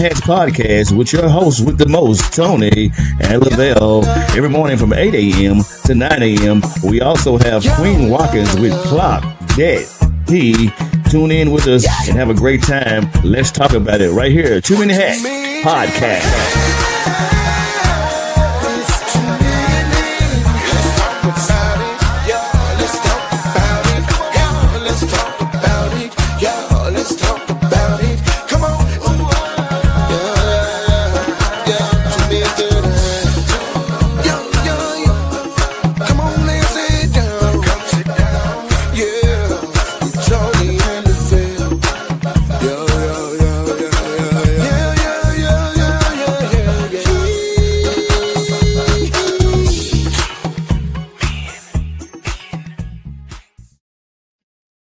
Hacks Podcast with your host with the most, Tony and Lavelle. Every morning from 8 a.m. to 9 a.m. We also have Queen Watkins with Clock Dead P. Tune in with us and have a great time. Let's talk about it right here. Too Many Hacks Podcast.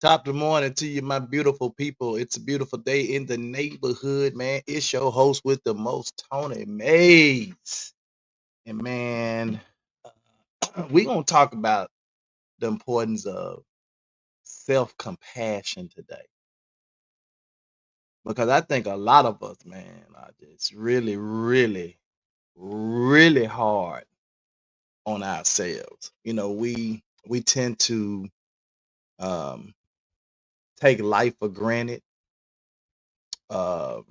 Top of the morning to you, my beautiful people. It's a beautiful day in the neighborhood, man. It's your host with the most, Tony Mays. And man, we're going to talk about the importance of self-compassion today. Because I think a lot of us, man, are just really hard on ourselves. We tend to um, take life for granted. Um,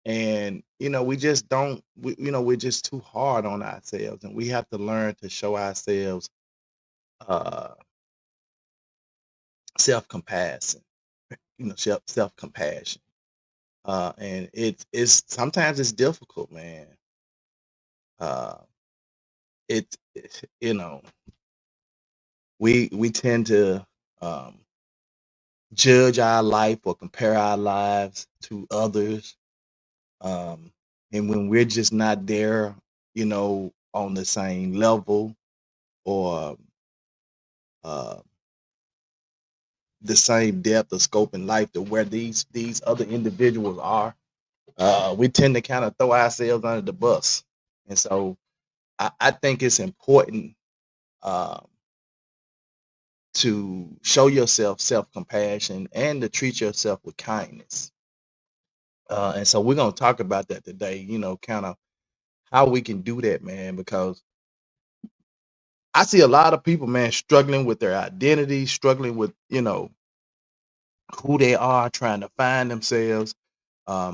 and we just don't we're just too hard on ourselves, and we have to learn to show ourselves uh self-compassion, self-compassion. And it's sometimes it's difficult, man. uh it you know we tend to um judge our life or compare our lives to others, um and when we're just not there, on the same level, or uh, the same depth of scope in life to where these other individuals are, we tend to kind of throw ourselves under the bus. And so I think it's important um, to show yourself self-compassion and to treat yourself with kindness. And so we're going to talk about that today, kind of how we can do that, man, because I see a lot of people, man, struggling with their identity, struggling with, who they are, trying to find themselves.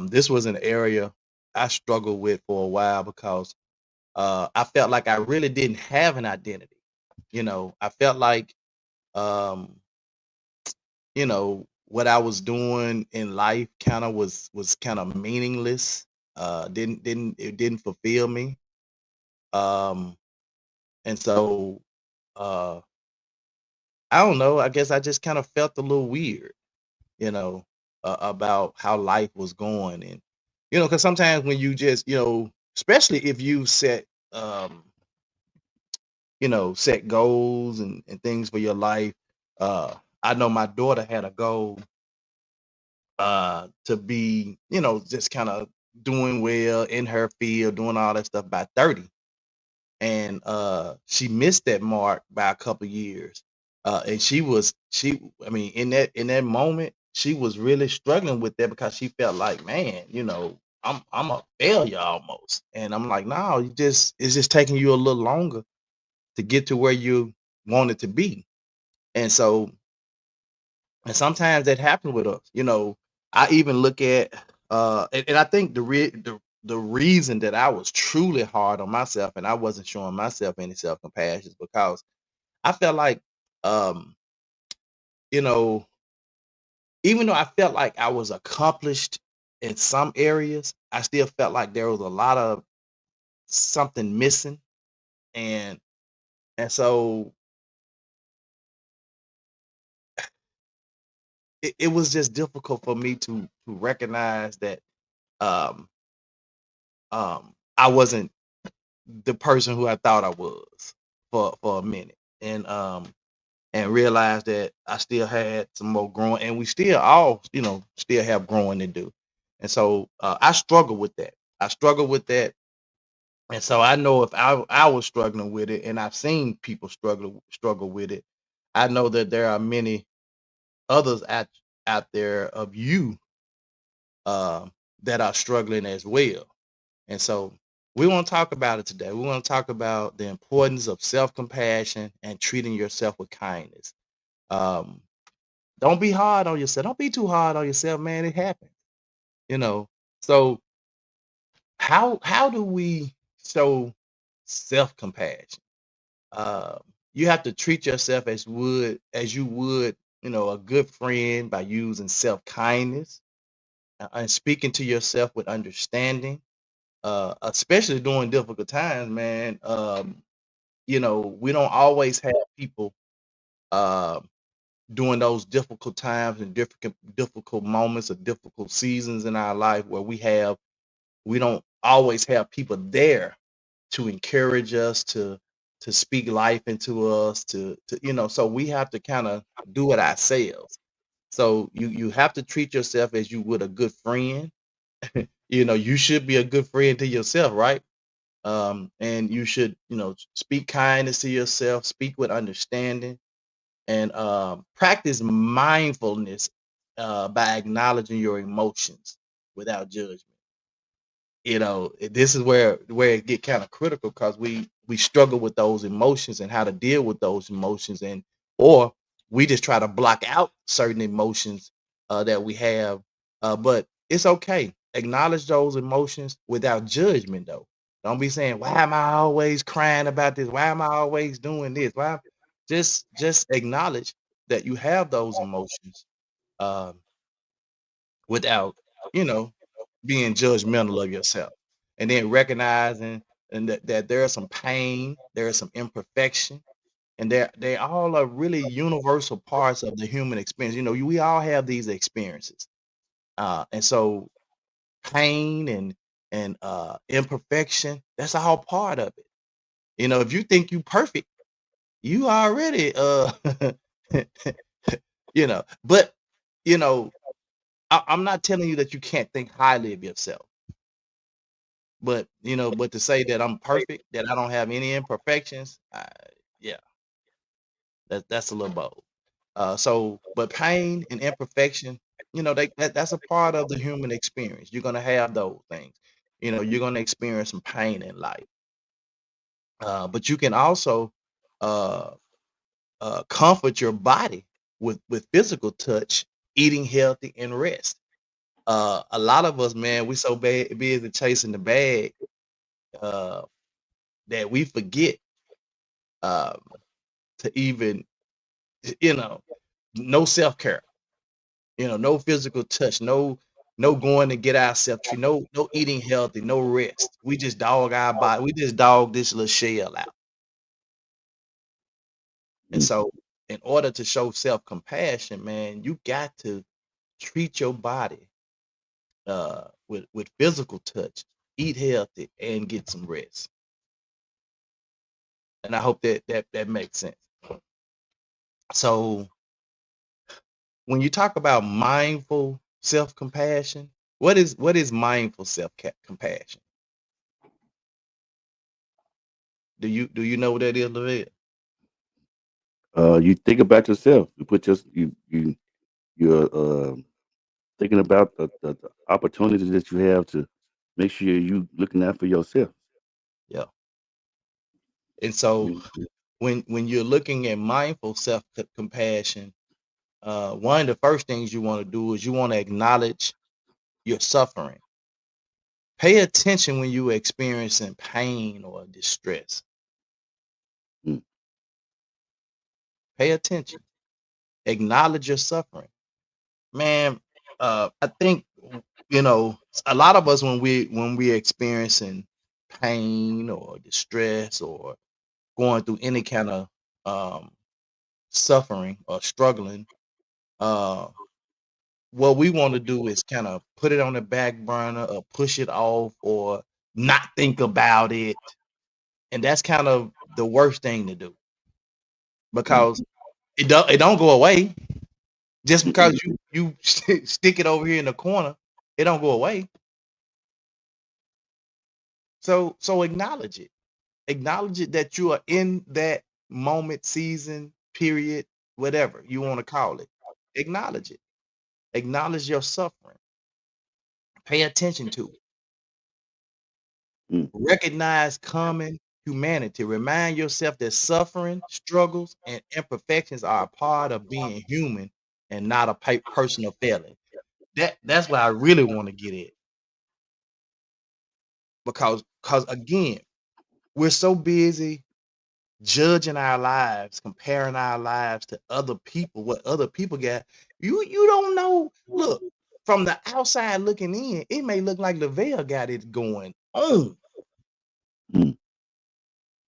This was an area I struggled with for a while because I felt like I really didn't have an identity. I felt like um, what I was doing in life kind of was kind of meaningless. Didn't fulfill me. Um, and so uh, I don't know. I guess I just kind of felt a little weird, you know, about how life was going. And, because sometimes when you just, especially if you um, set goals and things for your life. I know my daughter had a goal to be, just kind of doing well in her field, doing all that stuff by 30. And she missed that mark by a couple years. And I mean, in that moment, she was really struggling with that because she felt like, man, I'm a failure almost. And I'm like, no, it's just taking you a little longer to get to where you want it to be. And so, and sometimes that happens with us. I even look at and I think the reason that I was truly hard on myself and I wasn't showing myself any self-compassion is because I felt like, um, you know, even though I felt like I was accomplished in some areas, I still felt like there was a lot of something missing. And so it was just difficult for me to recognize that um I wasn't the person who I thought I was for a minute, and realized that I still had some more growing, and we still all still have growing to do. And so I struggle with that. I struggle with that, and so I know if I was struggling with it, and I've seen people struggle with it, I know that there are many others out there of you uh, that are struggling as well. And so we want to talk about it today. We want to talk about the importance of self-compassion and treating yourself with kindness. Um, don't be hard on yourself. Don't be too hard on yourself, man. It happens, you know. So how do we show self-compassion? Uh, you have to treat yourself as you would, a good friend by using self-kindness and speaking to yourself with understanding, especially during difficult times, man. We don't always have people uh, during those difficult times and difficult moments or difficult seasons in our life where we don't always have people there to encourage us to speak life into us so we have to kind of do it ourselves. So you have to treat yourself as you would a good friend. You should be a good friend to yourself, right? And you should, speak kindness to yourself, speak with understanding, and practice mindfulness by acknowledging your emotions without judgment. This is where it get kind of critical because we struggle with those emotions and how to deal with those emotions, and or we just try to block out certain emotions that we have. But it's okay. Acknowledge those emotions without judgment, though. Don't be saying, "Why am I always crying about this? Why am I always doing this?" Why? Just acknowledge that you have those emotions um, without, you know, being judgmental of yourself, and then recognizing and that there is some pain, there is some imperfection, and they all are really universal parts of the human experience. We all have these experiences, and so pain and imperfection, that's all part of it. If you think you perfect, you already but you know I'm not telling you that you can't think highly of yourself. But to say that I'm perfect, that I don't have any imperfections, yeah, that's a little bold. But pain and imperfection, that's a part of the human experience. You're gonna have those things. You're gonna experience some pain in life. But you can also uh, comfort your body with physical touch, eating healthy, and rest. A lot of us, man, we so busy chasing the bag uh, that we forget um, to even, you know, no self care, no physical touch, no going to get ourselves treated, no eating healthy, no rest. We just dog our body. We just dog this little shell out. And Mm. so, in order to show self compassion, man, you got to treat your body with physical touch, eat healthy, and get some rest. And I hope that makes sense. So when you talk about mindful self-compassion, what is mindful self-compassion? Do you know what that is, Lavelle? You think about yourself. You put your you're thinking about the opportunities that you have to make sure you looking out for yourself. Yeah. And so Mhm. when you're looking at mindful self-compassion, one of the first things you want to do is you want to acknowledge your suffering. Pay attention when you're experiencing pain or distress. Mm. Pay attention. Acknowledge your suffering. Man, I think a lot of us when we're experiencing pain or distress or going through any kind of um, suffering or struggling, uh, what we want to do is kind of put it on the back burner or push it off or not think about it, and that's kind of the worst thing to do Mm. because it don't go away just because Mm-mm. you stick it over here in the corner. It don't go away. So acknowledge it. Acknowledge it that you are in that moment, season, period, whatever you want to call it. Acknowledge it. Acknowledge your suffering. Pay attention to it. Mm. Recognize common humanity. Remind yourself that suffering, struggles, and imperfections are a part of being human and not a personal failing. That's what I really want to get at. Because again, we're so busy judging our lives, comparing our lives to other people, what other people got. You don't know. Look, from the outside looking in, it may look like Lavelle got it going on. Mm.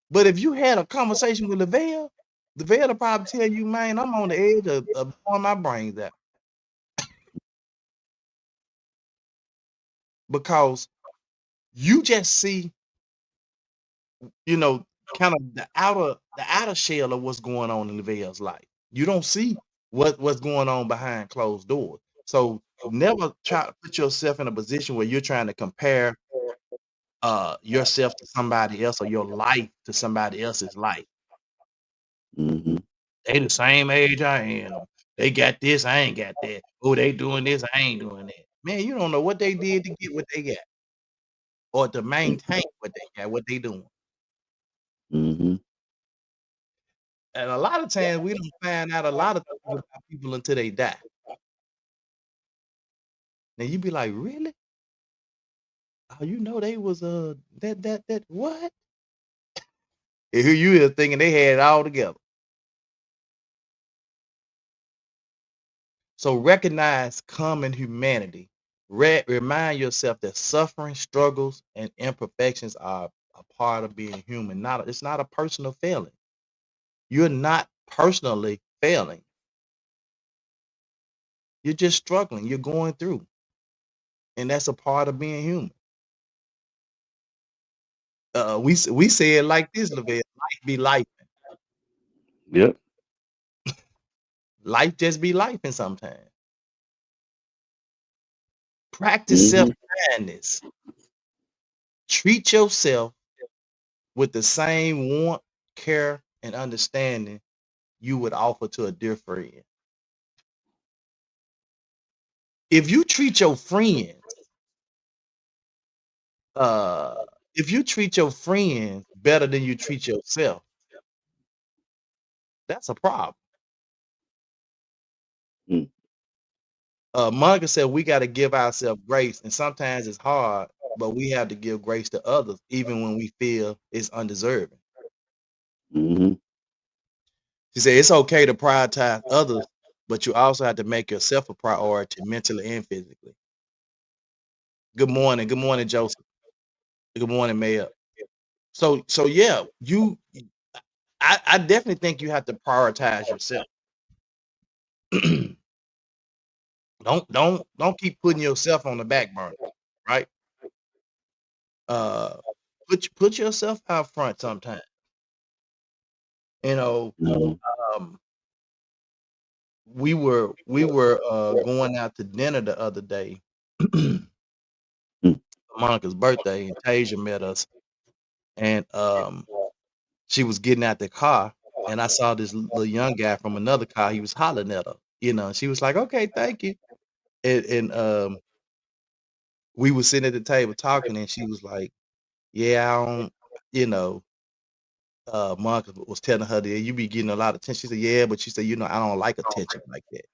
But if you had a conversation with Lavelle will probably tell you, man, I'm on the edge of blowing my brains out. Because you just see, kind of the outer shell of what's going on in Lavelle's life. You don't see what's going on behind closed doors. So never try to put yourself in a position where you're trying to compare yourself to somebody else or your life to somebody else's life. Mm-hmm. They the same age I am. They got this, I ain't got that. Oh, they doing this, I ain't doing that. Man, you don't know what they did to get what they got or to maintain what they got, what they doing. Mm-hmm. And a lot of times we don't find out a lot of things about people until they die. Now you be like, really? Oh, they was that what? And here you is thinking they had it all together. So recognize common humanity. Remind yourself that suffering, struggles, and imperfections are a part of being human. It's not a personal failing. You're not personally failing. You're just struggling. You're going through. And that's a part of being human. We say it like this, Lavelle. Life be life. Yep. Life just be life and sometimes. Practice Mm-hmm. self-kindness. Treat yourself with the same warmth, care, and understanding you would offer to a dear friend. If you treat your friends, better than you treat yourself, that's a problem. Mm. Monica said we got to give ourselves grace, and sometimes it's hard, but we have to give grace to others, even when we feel it's undeserving. Mm-hmm. She said it's okay to prioritize others, but you also have to make yourself a priority mentally and physically. Good morning, Joseph. Good morning, Mayor. So yeah, I definitely think you have to prioritize yourself. Don't keep putting yourself on the back burner, right? Uh, put yourself out front sometimes. Mm-hmm. Um, we were going out to dinner the other day, Monica's birthday, and Tasia met us, and she was getting out the car, and I saw this little young guy from another car. He was hollering at her, she was like, "Okay, thank you," and we were sitting at the table talking, and she was like, "Yeah, I don't," you know. Monica was telling her that you be getting a lot of attention. She said, "Yeah," but she said, I don't like attention like that.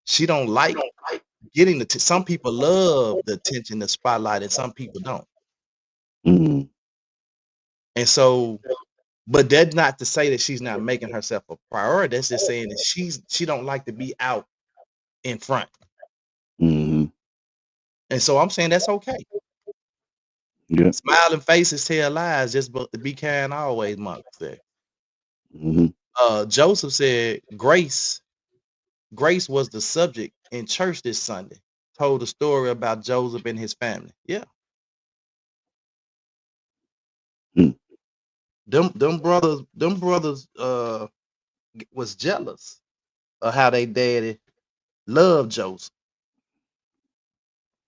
She don't like getting some people love the attention, the spotlight, and some people don't. Mm-hmm. And so, but that's not to say that she's not making herself a priority. That's just saying that she don't like to be out in front. Mm-hmm. And so I'm saying that's okay. Yeah. Smiling faces tell lies, just but to be kind always, Monica said. Mm-hmm. Joseph said Grace was the subject in church this Sunday. Told a story about Joseph and his family. Yeah. Mm. Them brothers was jealous of how they daddy loved Joseph.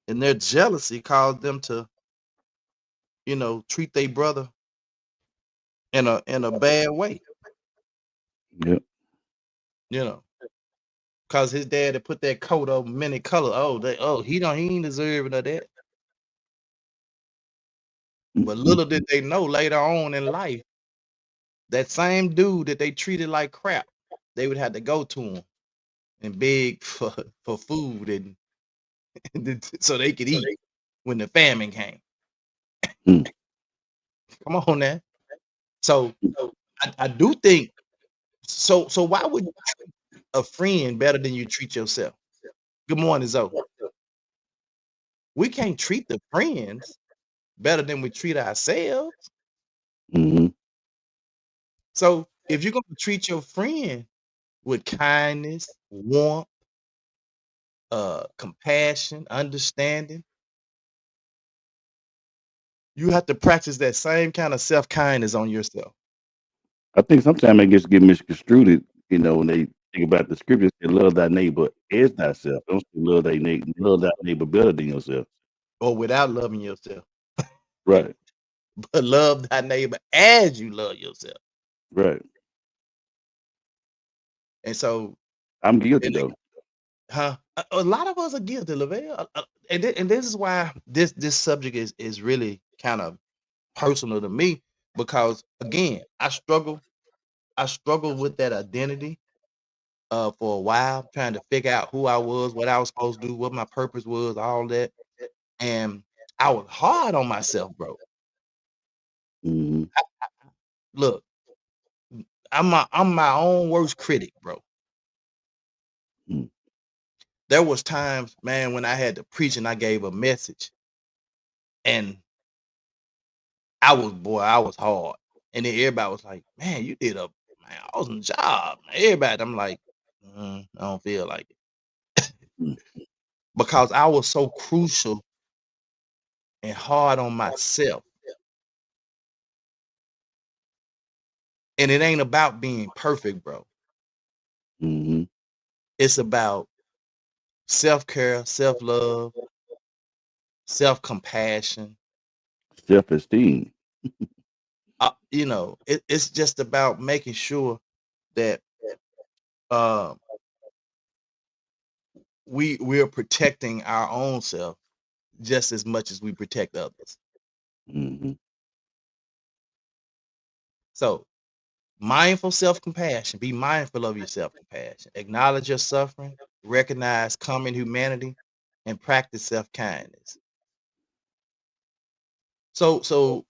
And their jealousy caused them to, treat their brother in a bad way. Yep. You know. Cause his dad had put that coat over many colors. He ain't deserving of that. But little did they know later on in life, that same dude that they treated like crap, they would have to go to him and beg for food and so they could eat when the famine came. Mm. Come on now. So I do think so why would you treat a friend better than you treat yourself? Good morning, Zoe. We can't treat the friends better than we treat ourselves. Mhm. So if you're gonna treat your friend with kindness, warmth, compassion, understanding, you have to practice that same kind of self-kindness on yourself. I think sometimes it gets get misconstrued, when they think about the scriptures, say, "Love thy neighbor as thyself." Don't say love thy neighbor better than yourself. Or without loving yourself. Right, But love thy neighbor as you love yourself. right. And so, I'm guilty and though. a lot of us are guilty, Lavelle. And this is why this subject is really kind of personal to me, because again, I struggle with that identity for a while, trying to figure out who I was, what I was supposed to do, what my purpose was, all that. And I was hard on myself, bro. Mhm. Look, I'm my own worst critic, bro. Mm. There was times, man, when I had to preach and I gave a message, and I was hard. And then everybody was like, man, you did a awesome job. Everybody, I'm like, I don't feel like it. Mm. Because I was so crucial and hard on myself. And it ain't about being perfect, bro. Mhm. It's about self-care, self-love, self-compassion. Self-esteem. It's just about making sure that uh, we're protecting our own self just as much as we protect others. Mhm. So mindful self-compassion, be mindful of your self-compassion, acknowledge your suffering, recognize common humanity, and practice self-kindness. So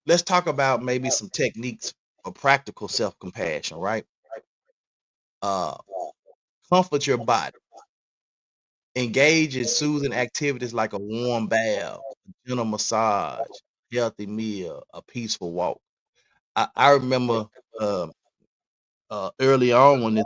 let's talk about maybe some techniques for practical self-compassion, right? Uh, comfort your body. Engage in soothing activities like a warm bath, a gentle massage, healthy meal, a peaceful walk. I remember um, early on when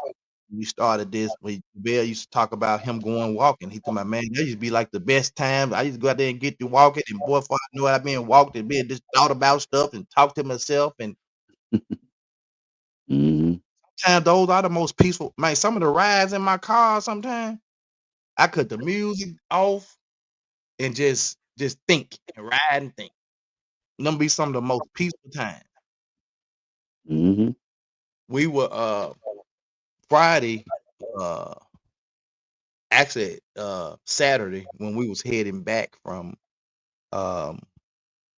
we started this, when Bill used to talk about him going walking. He told my man, that used to be like the best time. I used to go out there and get to walking, and boy, before I knew it, I been walked and been just thought about stuff and talked to myself. And Mhm. sometimes those are the most peaceful. Man, some of the rides in my car, sometimes I cut the music off and just think and ride and think. Them be some of the most peaceful times. Mhm. We were Friday, uh actually Saturday, when we was heading back from um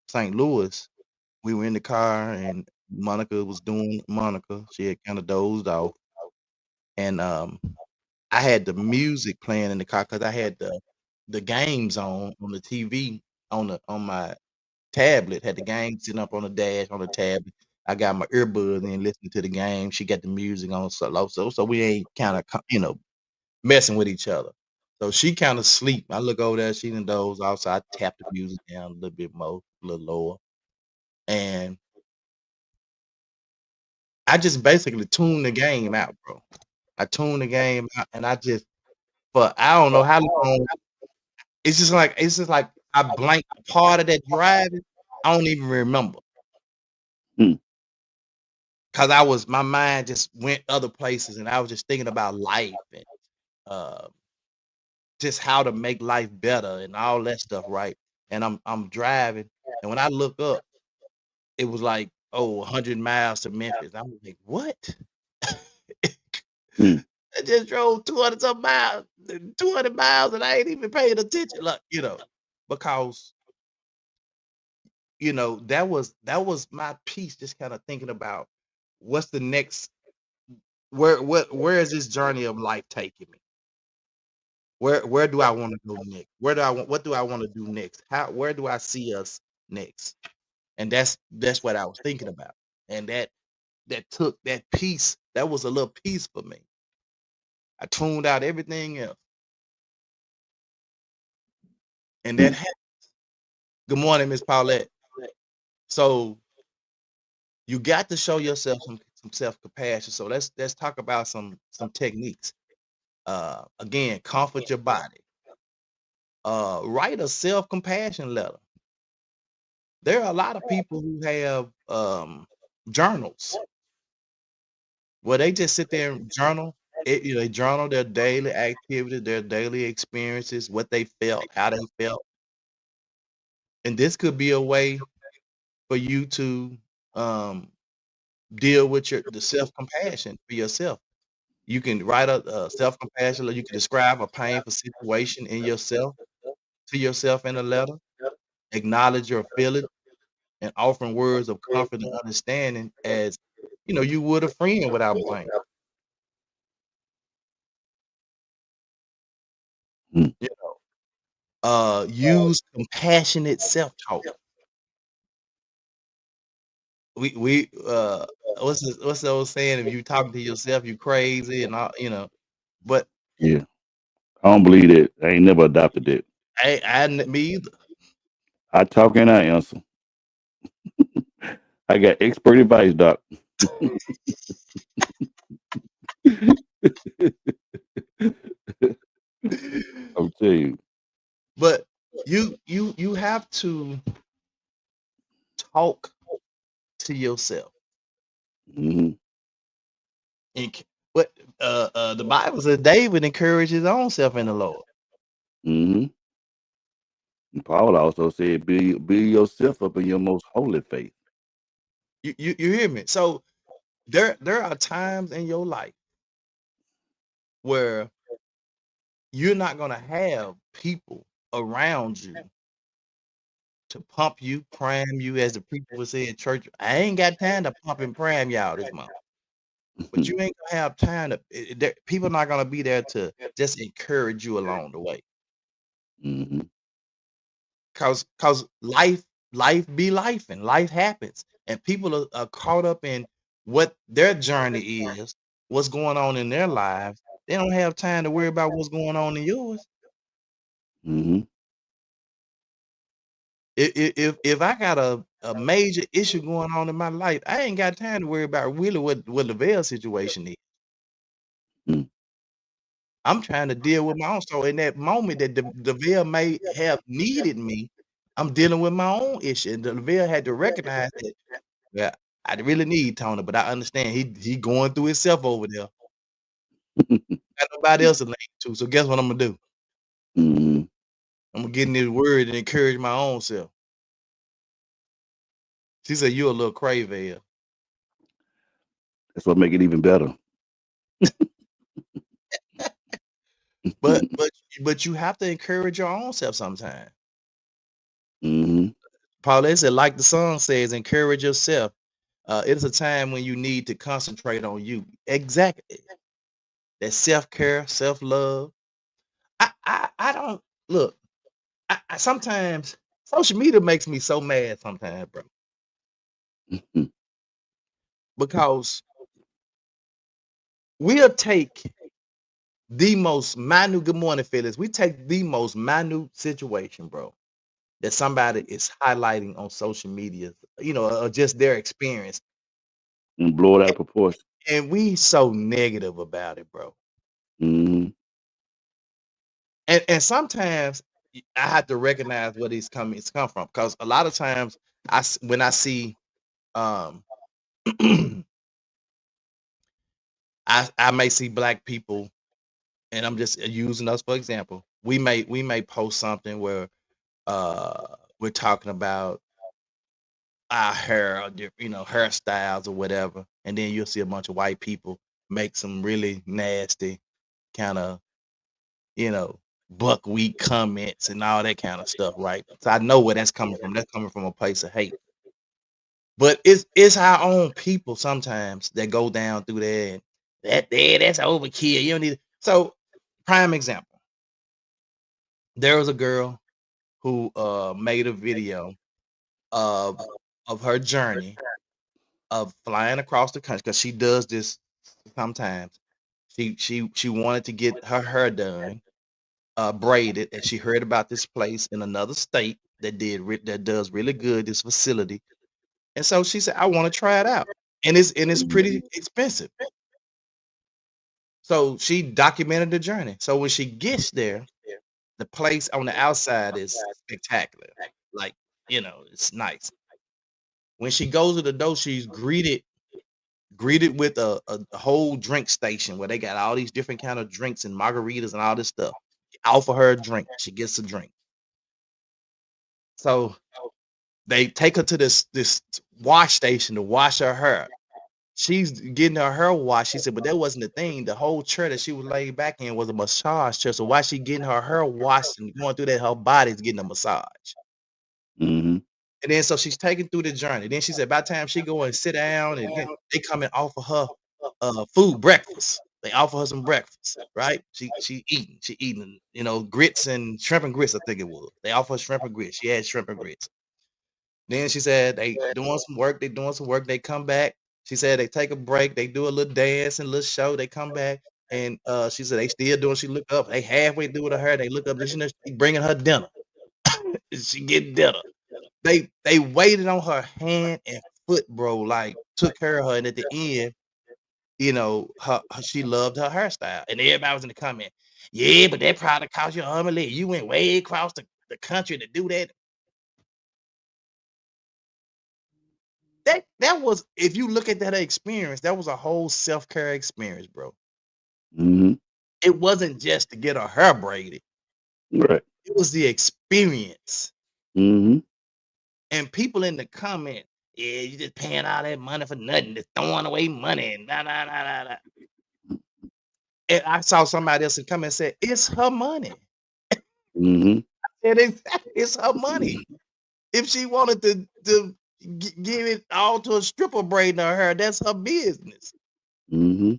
St. Louis, we were in the car and Monica was doing Monica. She had kind of dozed off. And I had the music playing in the car because I had the games on the TV on my tablet, had the game sitting up on the dash on the tablet. I got my earbuds in listening to the game. She got the music on slow, so we ain't kind of messing with each other. So she kind of sleep. I look over there, she done doze off, so I tap the music down a little bit more, a little lower, and I just basically tune the game out, bro. I tune the game out, and I just for I don't know how long. It's just like I blanked a part of that driving. I don't even remember. Mm. Cause my mind just went other places, and I was just thinking about life and uh, just how to make life better and all that stuff, right? And I'm driving, and when I look up, it was like 100 miles to Memphis. I was like, what? Mm. I just drove 200 some miles, 200 miles, and I ain't even paying attention, like, because that was my piece, just kind of thinking about what's the next, where is this journey of life taking me? Where do I want to go next? What do I want to do next? Where do I see us next? And that's what I was thinking about. And that took that piece, that was a little piece for me. I tuned out everything else. And that happened. Good morning, Miss Paulette. So you got to show yourself some self-compassion. So let's talk about some techniques. Again, comfort your body. Write a self-compassion letter. There are a lot of people who have journals where they just sit there and journal. They journal their daily activities, their daily experiences, what they felt, how they felt. And this could be a way for you to um, deal with the self-compassion for yourself. You can write a self-compassion, or you can describe a painful situation in yourself to yourself in a letter, acknowledge your feelings, and offering words of comfort and understanding as you would a friend without blame. Mm. You use compassionate self-talk. We what's the old saying? If you talking to yourself, you crazy and all. But Yeah. I don't believe that. I ain't never adopted that. me either. I talk and I answer. I got expert advice, doc. I'll tell you. But you have to talk to yourself. Hmm. What the Bible says David encouraged his own self in the Lord. Hmm. And Paul also said, build yourself up in your most holy faith. You hear me? So there are times in your life where you're not gonna have people around you to pump you, prime you, as the preacher would say in church. I ain't got time to pump and prime y'all this month. But you ain't gonna have time to. People not gonna be there to just encourage you along the way. Hmm. Cause life be life and life happens, and people are caught up in what their journey is, what's going on in their lives. They don't have time to worry about what's going on in yours. Hmm. If I got a major issue going on in my life, I ain't got time to worry about really what the Lavelle situation is. Mm. I'm trying to deal with my own. So in that moment that the Lavelle may have needed me, I'm dealing with my own issue. And the Lavelle had to recognize that. Yeah, I really need Tony, but I understand he going through himself over there. Got nobody else to lean to. So guess what I'm gonna do? Hmm. I'm gonna get in his word and encourage my own self. She said, "You a little crazy." That's what make it even better. But but you have to encourage your own self sometimes. Hmm. Paulette said, like the song says, encourage yourself. It is a time when you need to concentrate on you. Exactly. That self-care, self-love. I don't look. I sometimes social media makes me so mad sometimes, bro. Because we'll take the most minute, good morning, Phyllis. We take the most minute situation, bro, that somebody is highlighting on social media, or just their experience. And blow it out of proportion. And we so negative about it, bro. Hmm. And sometimes I have to recognize where it's come from. Because a lot of times when I see um I may see black people, and I'm just using us for example. We may post something where we're talking about our hair, or hairstyles or whatever, and then you'll see a bunch of white people make some really nasty kind of, buckwheat comments and all that kind of stuff, right? So I know where that's coming from. That's coming from a place of hate. But it's our own people sometimes that go down through there and that's overkill. You don't need. So, prime example. There was a girl who made a video of her journey of flying across the country, because she does this sometimes. She wanted to get her hair done, braided, and she heard about this place in another state that does really good, this facility. And so she said, I want to try it out. And it's pretty expensive. So she documented the journey. So when she gets there, the place on the outside is spectacular. Like, it's nice. When she goes to the door, she's greeted with a whole drink station where they got all these different kind of drinks and margaritas and all this stuff. Offer her a drink. She gets a drink. So they take her to this wash station to wash her hair. She's getting her hair washed. She said, but that wasn't the thing. The whole chair that she was laid back in was a massage chair. So while she getting her hair washed and going through that, her body's getting a massage. Mm-hmm. And then so she's taken through the journey. Then she said, by the time she go and sit down, and they come and offer her food, breakfast. They offer her some breakfast, right? She eating, grits and shrimp and grits, I think it was. They offer her shrimp and grits. She had shrimp and grits. Then she said they doing some work. They come back. She said they take a break. They do a little dance and a little show. They come back. And she said they still doing. She look up. They halfway through with her. They look up. She bringing her dinner. She getting dinner. They waited on her hand and foot, bro. Like, took care of her. And at the end, she loved her hairstyle. And everybody was in the comment, yeah, but that probably cost you an arm and leg. You went way across the country to do that. That was, if you look at that experience, that was a whole self-care experience, bro. Mm-hmm. It wasn't just to get her hair braided. Right. It was the experience. Mm-hmm. And people in the comment, yeah, you just paying all that money for nothing, just throwing away money and da. And I saw somebody else in the comment said, it's her money. Mm-hmm. It's her money. If she wanted to give it all to a stripper braiding her hair, that's her business. Mm-hmm.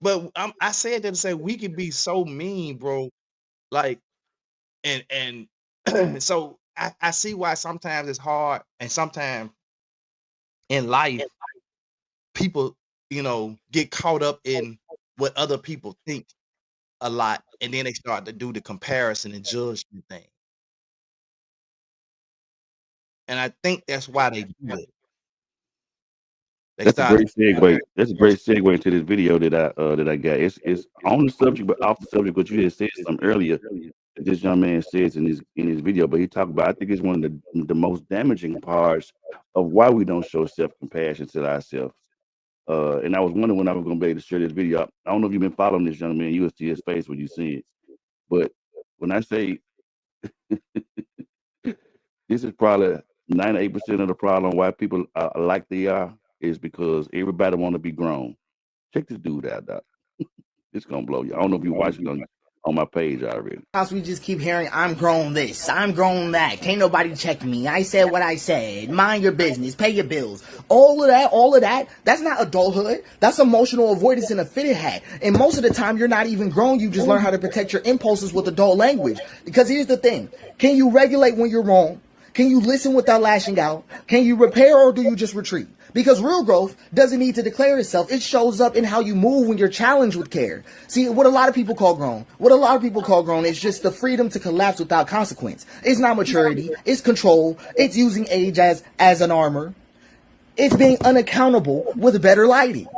But I said that to say we could be so mean, bro. Like, and so I see why sometimes it's hard, and sometimes in life people, get caught up in what other people think a lot, and then they start to do the comparison and judgment thing. And I think that's why they do it. That's a great segue. That's a great segue into this video that I got. It's on the subject, but off the subject. But you had said something earlier that this young man says in his video. But he talked about, I think it's one of the most damaging parts of why we don't show self-compassion to ourselves. And I was wondering when I was going to be able to share this video. I don't know if you've been following this young man. You will see his face when you see it. But when I say this is probably 98% of the problem why people are like they are, is because everybody want to be grown. Check this dude out, Doc. It's gonna blow you. I don't know if you watched it on my page already. We just keep hearing, I'm grown this, I'm grown that. Can't nobody check me. I said what I said. Mind your business. Pay your bills. All of that, that's not adulthood. That's emotional avoidance in a fitted hat. And most of the time, you're not even grown. You just learn how to protect your impulses with adult language. Because here's the thing. Can you regulate when you're wrong? Can you listen without lashing out? Can you repair, or do you just retreat? Because real growth doesn't need to declare itself. It shows up in how you move when you're challenged with care. See, what a lot of people call grown is just the freedom to collapse without consequence. It's not maturity. It's control. It's using age as an armor. It's being unaccountable with better lighting.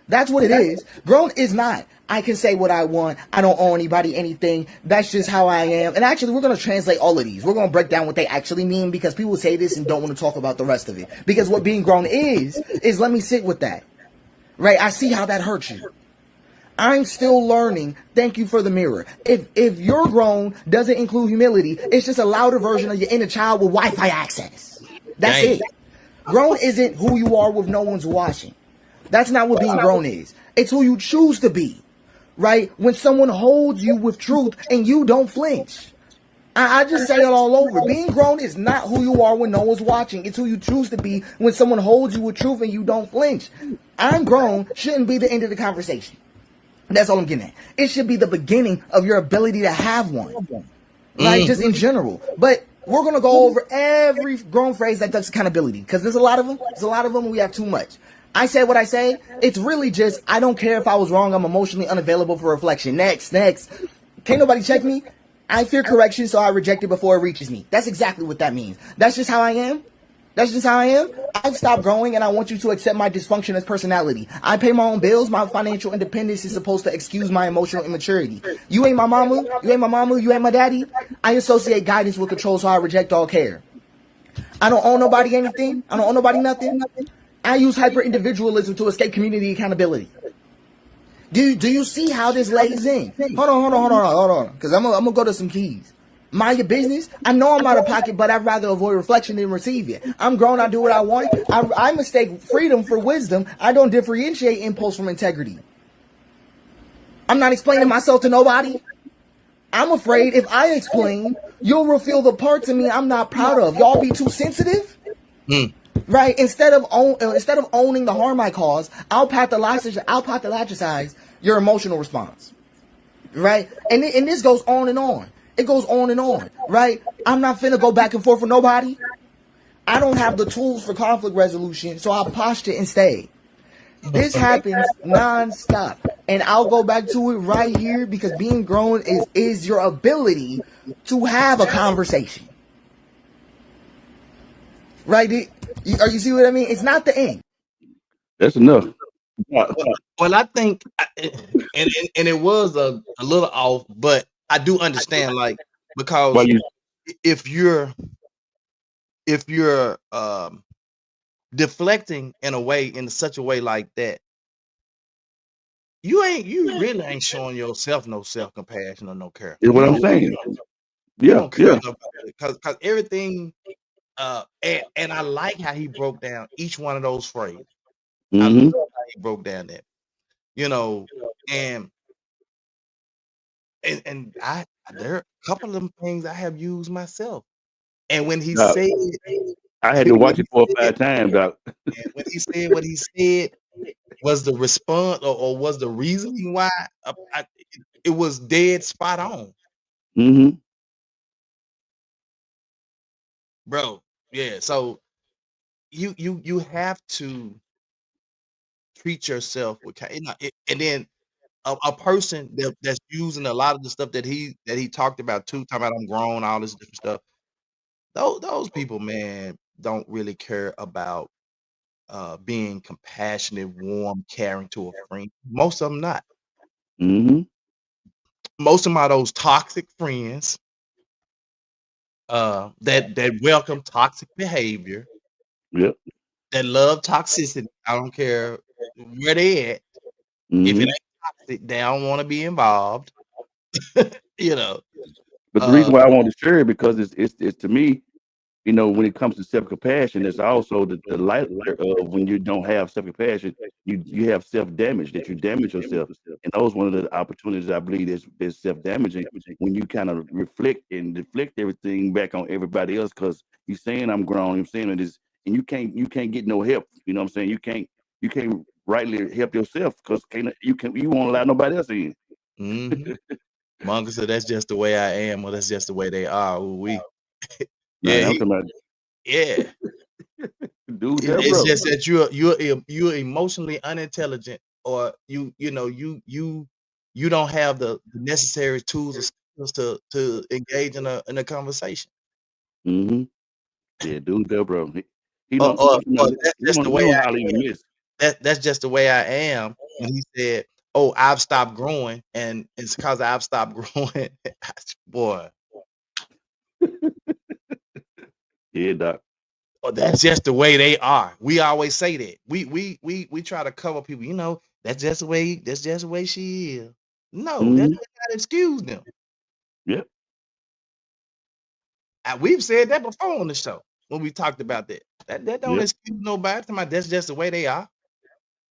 That's what it is. Grown is not, I can say what I want. I don't owe anybody anything. That's just how I am. And actually, we're going to translate all of these. We're going to break down what they actually mean, because people say this and don't want to talk about the rest of it. Because what being grown is let me sit with that. Right? I see how that hurts you. I'm still learning. Thank you for the mirror. If your grown doesn't include humility, it's just a louder version of your inner child with Wi-Fi access. That's it. Grown isn't who you are with no one's watching. That's not what being grown is. It's who you choose to be right? When someone holds you with truth and you don't flinch. I just say it all over. Being grown is not who you are when no one's watching. It's who you choose to be when someone holds you with truth and you don't flinch. I'm grown shouldn't be the end of the conversation. That's all I'm getting at. It should be the beginning of your ability to have one. Right? Just in general. But we're going to go over every grown phrase that takes accountability. Because there's a lot of them. There's a lot of them and we have too much. I say what I say. It's really just, I don't care if I was wrong. I'm emotionally unavailable for reflection. Next. Can't nobody check me? I fear correction, so I reject it before it reaches me. That's exactly what that means. That's just how I am. That's just how I am. I've stopped growing and I want you to accept my dysfunction as personality. I pay my own bills. My financial independence is supposed to excuse my emotional immaturity. You ain't my mama. You ain't my mama. You ain't my daddy. I associate guidance with control, so I reject all care. I don't owe nobody anything. I don't owe nobody nothing. I use hyper-individualism to escape community accountability. Do you see how this lays in? Hold on. Because I'm gonna go to some keys. Mind your business. I know I'm out of pocket, but I'd rather avoid reflection than receive it. I'm grown. I do what I want. I mistake freedom for wisdom. I don't differentiate impulse from integrity. I'm not explaining myself to nobody. I'm afraid if I explain, you'll reveal the parts of me I'm not proud of. Y'all be too sensitive? Right? Instead of owning the harm I cause, I'll pathologize your emotional response. Right? And this goes on and on. It goes on and on. Right? I'm not finna go back and forth with nobody. I don't have the tools for conflict resolution, so I'll posture and stay. This happens nonstop. And I'll go back to it right here because being grown is your ability to have a conversation. Right? You see what I mean? It's not the end. That's enough. Well, I think, and it was a little off, but I do understand, like, because if you're deflecting in such a way like that, you really ain't showing yourself no self-compassion or no care. Is what I'm saying. You don't care because everything. And I like how he broke down each one of those phrases. I love how he broke down that, and there are a couple of them things I have used myself. And when he said, I had to watch it 4 or 5 times, Doc. And when he said what he said, was the response or was the reasoning why it was dead spot on. Bro. Yeah. So you have to treat yourself with and then a person that's using a lot of the stuff that he talked about too, talking about I'm grown, all this different stuff. Those people, man, don't really care about being compassionate, warm, caring to a friend. Most of them not. Most of them are those toxic friends that welcome toxic behavior. Yep. That love toxicity. I don't care where they at. If it ain't toxic, they don't want to be involved. But the reason why I want to share it because it's to me, when it comes to self-compassion, it's also the light of when you don't have self-compassion, you have self-damage, that you damage yourself. And that was one of the opportunities I believe is self-damaging when you kind of reflect and deflect everything back on everybody else because you're saying I'm grown, you're saying it is, and you can't get no help. You know what I'm saying? You can't rightly help yourself because you won't allow nobody else in. Monka said that's just the way I am, or that's just the way they are. Yeah, yeah. Dude, it's just that you're emotionally unintelligent, or you don't have the necessary tools or skills to engage in a conversation. Yeah, dude, bro. That's the way that's just the way I am. When he said, "Oh, I've stopped growing," and it's because I've stopped growing, boy. Yeah, Doc. Oh, that's just the way they are. We always say that. We try to cover people. That's just the way she is. No, that does not excuse them. Yep. We've said that before on the show when we talked about that. That don't excuse nobody. That's just the way they are.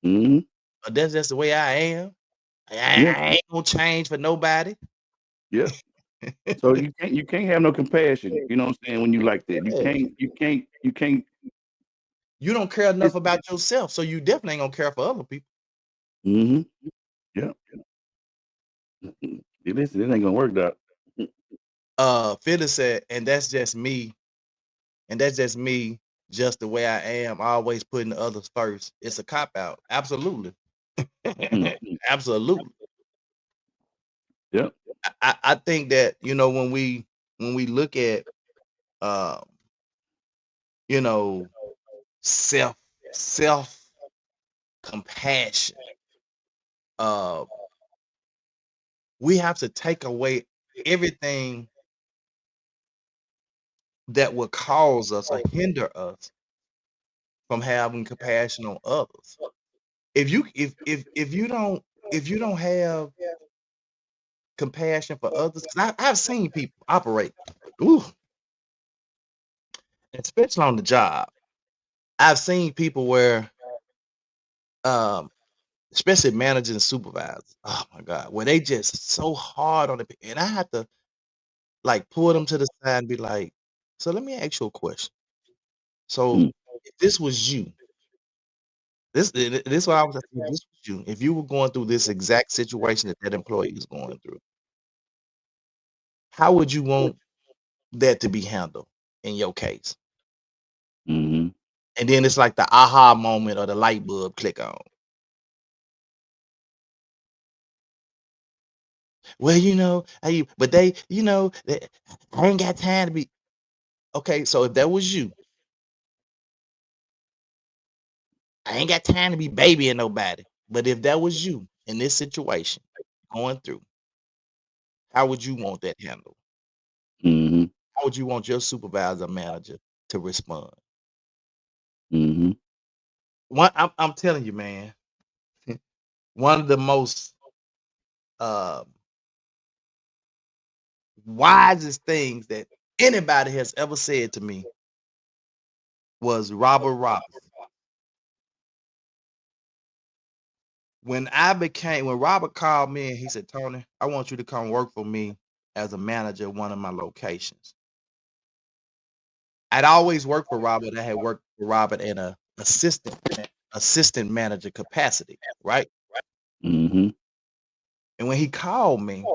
Or that's just the way I am. Yeah. I ain't gonna change for nobody. Yeah. So you can't have no compassion. You know what I'm saying? When you like that, you can't. You don't care enough about yourself, so you definitely ain't gonna care for other people. Mm-hmm. Yeah. Listen, it ain't gonna work, Doc. Phyllis said, and that's just me, just the way I am, always putting the others first. It's a cop out. Absolutely. Absolutely. Yeah. I think that, when we look at self compassion, we have to take away everything that will cause us or hinder us from having compassion on others. If you don't have compassion for others, 'cause I've seen people operate, especially on the job. I've seen people where, especially managers and supervisors, oh my God, where they just so hard on it, and I have to pull them to the side and be like, so let me ask you a question. So if this was you, this what I was asking, if this was you, if you were going through this exact situation that employee is going through, how would you want that to be handled in your case? Mm-hmm. And then it's like the aha moment or the light bulb click on. Well, but they, I ain't got time to be. Okay, so if that was you, I ain't got time to be babying nobody. But if that was you in this situation going through, how would you want that handled? Mm-hmm. How would you want your supervisor manager to respond? Mm-hmm. I'm telling you, man, one of the most wisest things that anybody has ever said to me was Robert Robinson. When Robert called me and he said, Tony, I want you to come work for me as a manager at one of my locations. I'd always worked for Robert. I had worked for Robert in a assistant manager capacity, right? Mm-hmm. And when he called me,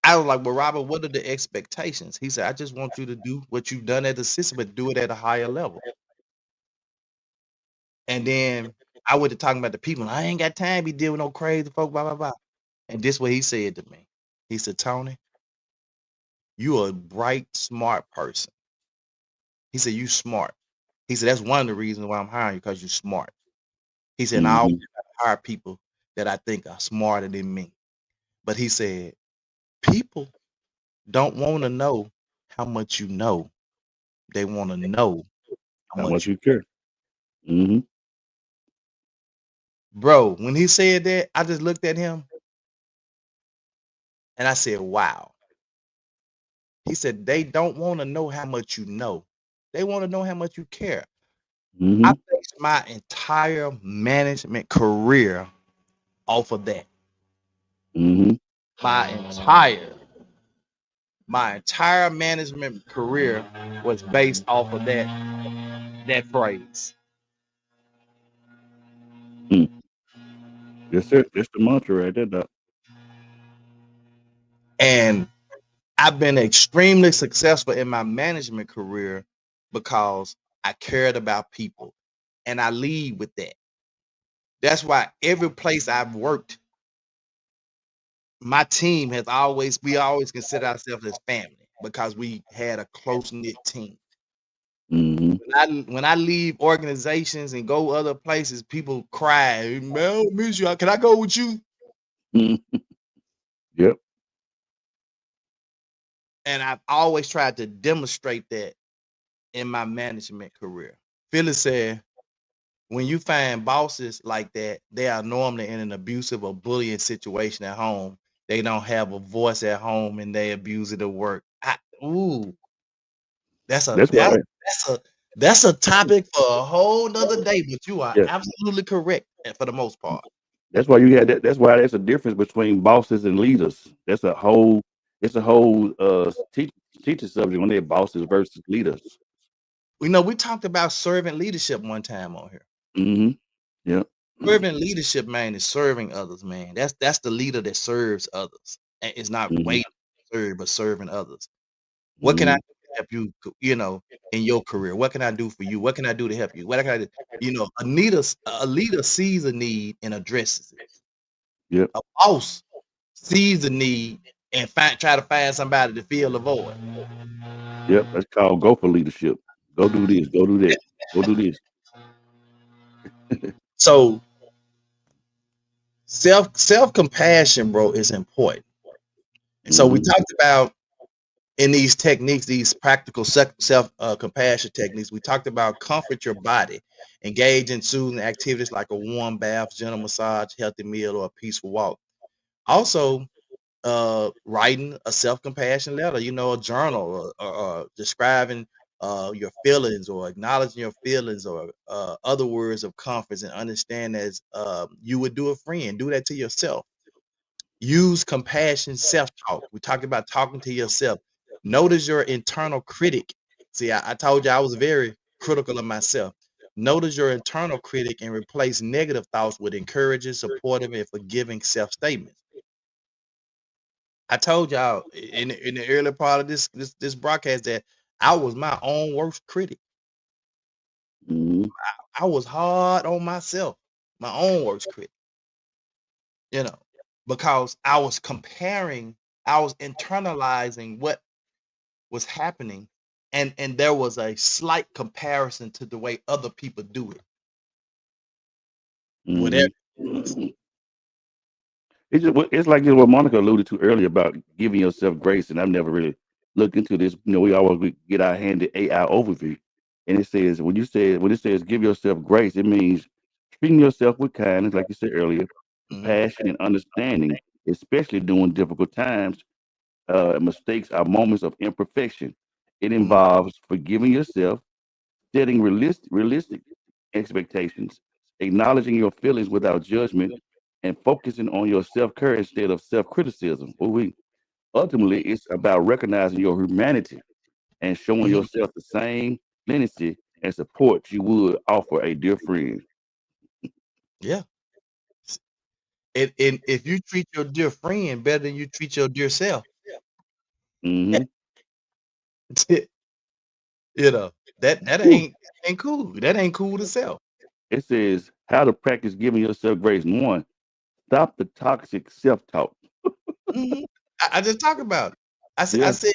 I was like, well, Robert, what are the expectations? He said, I just want you to do what you've done as assistant, but do it at a higher level. And then I went to talking about the people. I ain't got time to be dealing with no crazy folk, blah, blah, blah. And this is what he said to me. He said, Tony, you're a bright, smart person. He said, you smart. He said, that's one of the reasons why I'm hiring you, because you're smart. He said, and I always hire people that I think are smarter than me. But he said, people don't want to know how much you know. They want to know how much you care. Mm-hmm. Bro, when he said that, I just looked at him and I said, wow. He said, they don't want to know how much you know. They want to know how much you care. Mm-hmm. I based my entire management career off of that. Mm-hmm. My entire management career was based off of that phrase. That's it. That's the mantra right there, Doc. And I've been extremely successful in my management career because I cared about people, and I lead with that. That's why every place I've worked, my team we always consider ourselves as family because we had a close-knit team. Mm-hmm. When I leave organizations and go other places, people cry, man, I miss you. Can I go with you? Yep. And I've always tried to demonstrate that in my management career. Phyllis said, when you find bosses like that, they are normally in an abusive or bullying situation at home. They don't have a voice at home and they abuse it at work. That's a topic for a whole nother day, but you are Yeah. absolutely correct for the most part. That's why you had that. That's why there's a difference between bosses and leaders. It's a whole teacher subject when they're bosses versus leaders. We talked about servant leadership one time on here. Mm-hmm. Yeah. Servant leadership, man, is serving others, man. That's the leader that serves others. And it's not Mm-hmm. waiting to serve, but serving others. What can I do to help you, in your career? What can I do for you? What can I do to help you? What can I do? A leader sees a need and addresses it. Yep. A boss sees a need and try to find somebody to fill the void. Yep. That's called go for leadership. Go do this. Go do that. Go do this. So self-compassion, bro, is important. And so we talked about in these techniques, these practical self-compassion techniques, we talked about comfort your body, engage in soothing activities like a warm bath, gentle massage, healthy meal, or a peaceful walk. Also, writing a self-compassion letter, a journal, or describing your feelings or acknowledging your feelings, or other words of comfort, and understand as you would do a friend. Do that to yourself. Use compassion self-talk. We talked about talking to yourself. Notice your internal critic. See, I told you I was very critical of myself. Notice your internal critic and replace negative thoughts with encouraging, supportive, and forgiving self-statements. I told y'all in the early part of this broadcast that I was my own worst critic. I was hard on myself, my own worst critic. Because I was comparing, I was internalizing what was happening, and there was a slight comparison to the way other people do it. Whatever. It's like what Monica alluded to earlier about giving yourself grace, and I've never really looked into this. We always get our handed AI overview, and it says when it says give yourself grace, it means treating yourself with kindness, like you said earlier, compassion and understanding, especially during difficult times. Mistakes are moments of imperfection. It involves forgiving yourself, setting realistic expectations, acknowledging your feelings without judgment, and focusing on your self-care instead of self-criticism. Ultimately, it's about recognizing your humanity and showing yourself the same leniency and support you would offer a dear friend. Yeah. And if you treat your dear friend better than you treat your dear self, Mm-hmm. that ain't cool. That ain't cool to self. It says how to practice giving yourself grace. 1, stop the toxic self-talk. I just talked about it. I Yeah. said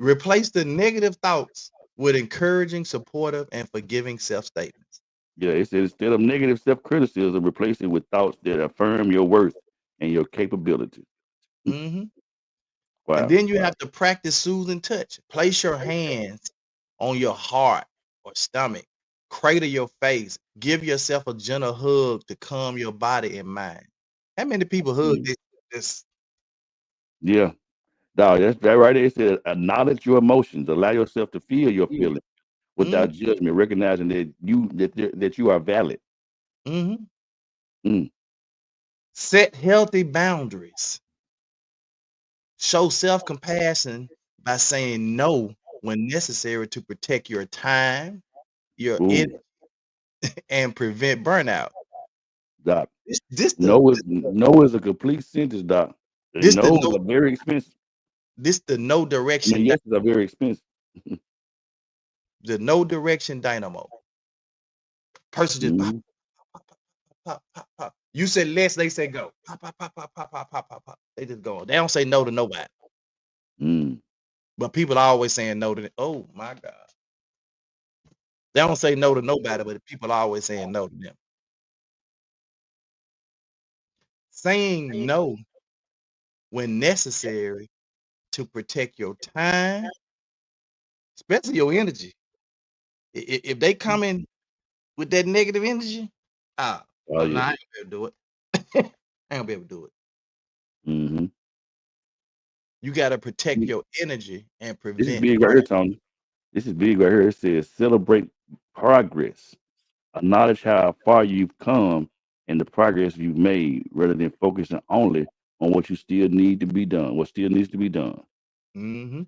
replace the negative thoughts with encouraging, supportive, and forgiving self-statements. Yeah, it says instead of negative self-criticism, replace it with thoughts that affirm your worth and your capability. And Wow. then you have to practice soothing touch. Place your hands on your heart or stomach. Cradle your face. Give yourself a gentle hug to calm your body and mind. How many people hug this? Yeah. Dog, that's that right there. It says acknowledge your emotions. Allow yourself to feel your feelings without judgment, recognizing that you are valid. Set healthy boundaries. Show self-compassion by saying no when necessary to protect your time, your energy, and prevent burnout. Doc. This No is a complete sentence, Doc. No is very expensive. This the no direction. Yeses are very expensive. The no direction dynamo. Person just pop, pop, pop, pop, pop. You said let's, they say go. Pop, pop, pop, pop, pop, pop, pop, pop, pop. They just go. They don't say no to nobody. But people are always saying no to them. Oh my God. They don't say no to nobody, but people are always saying no to them. Saying no when necessary to protect your time, especially your energy. If they come in with that negative energy, I ain't gonna be able to do it. I ain't gonna be able to do it. You gotta protect your energy and prevent. This is big right here, Tony. This is big right here. It says celebrate progress. Acknowledge how far you've come and the progress you've made rather than focusing only on what you still need to be done, what still needs to be done. Mm-hmm.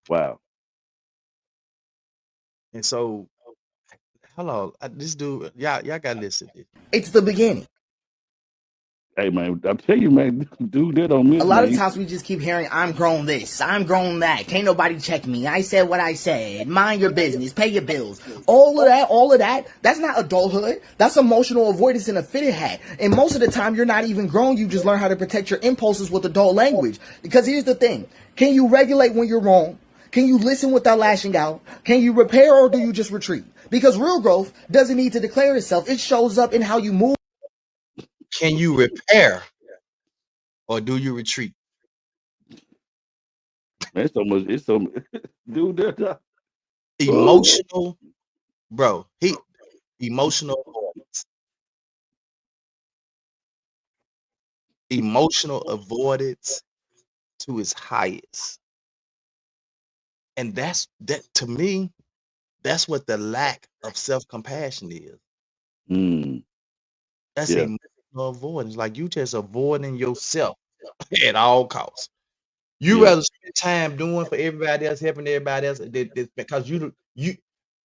Wow. And so, hello, this dude, y'all gotta listen to this. It's the beginning. Hey man, I tell you, man, do that on A miss, lot of man. times we just keep hearing, I'm grown this, I'm grown that, can't nobody check me, I said what I said, mind your business, pay your bills. All of that, that's not adulthood. That's emotional avoidance in a fitted hat. And most of the time, you're not even grown, you just learn how to protect your impulses with adult language. Because here's the thing, can you regulate when you're wrong? Can you listen without lashing out? Can you repair or do you just retreat? Because real growth doesn't need to declare itself, it shows up in how you move. Can you repair or do you retreat? Man, it's so much. It's so dude. That. Oh. Emotional, bro. Emotional avoidance. Emotional avoidance to its highest. And that to me, that's what the lack of self-compassion is. Mm, That's yeah. emotional avoidance. Like you just avoiding yourself at all costs. You Yeah. rather spend time doing for everybody else, helping everybody else, because